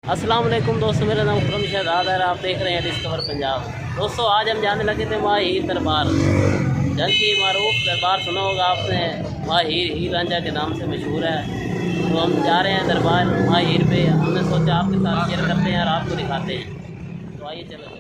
अस्सलाम वालेकुम दोस्तों, मेरा नाम शहजाद है। आप देख रहे हैं डिस्कवर पंजाब। दोस्तों आज हम जाने लगे थे वहाँ हीर दरबार। जल की मारूफ दरबार सुना होगा आपने, वहाँ हीर रंजा के नाम से मशहूर है। तो हम जा रहे हैं दरबार वहाँ हीर पे। हमने सोचा आपके साथ शेयर करते हैं और आपको दिखाते हैं। तो आइए चलो।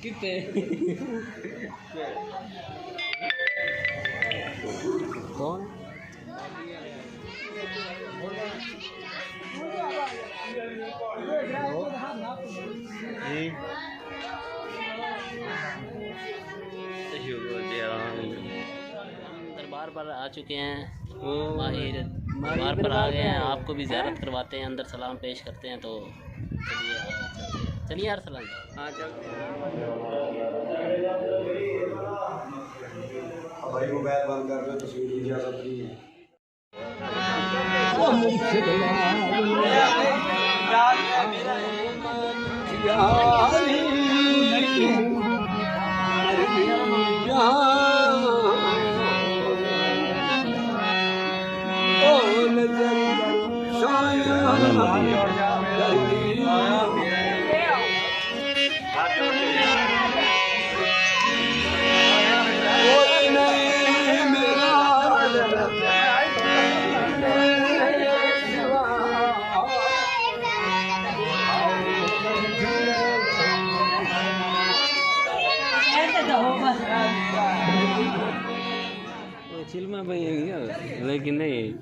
कितने कौन दरबार पर आ चुके हैं, माहिर दरबार पर आ गए हैं। आपको भी ज़ियारत करवाते हैं, अंदर सलाम पेश करते हैं। तो चलिए यार सलाम। हाँ चलते भाई मोबाइल बंद कर दो, तस्वीर की इजाजत नहीं है। चिल में भाई लेकिन नहीं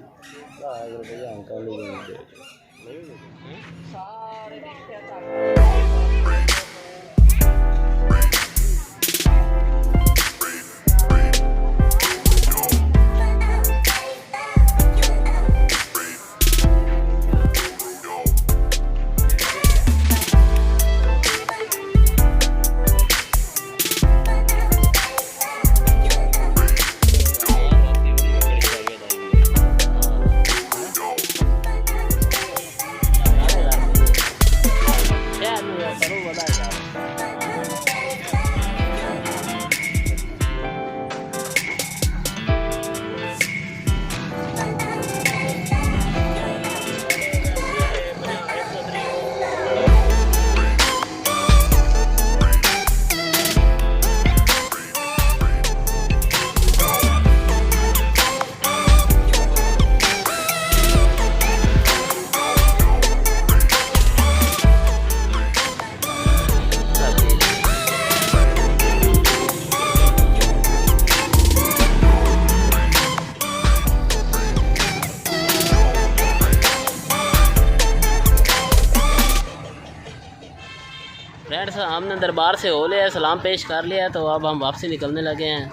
फ्रेंड्स, हमने दरबार से हो लिया, सलाम पेश कर लिया। तो अब हम वापसी निकलने लगे हैं।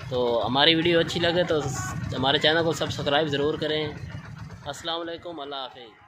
तो हमारी वीडियो अच्छी लगे तो हमारे चैनल को सब्सक्राइब ज़रूर करें। अस्सलाम वालेकुम, अल्लाह हाफ़िज़।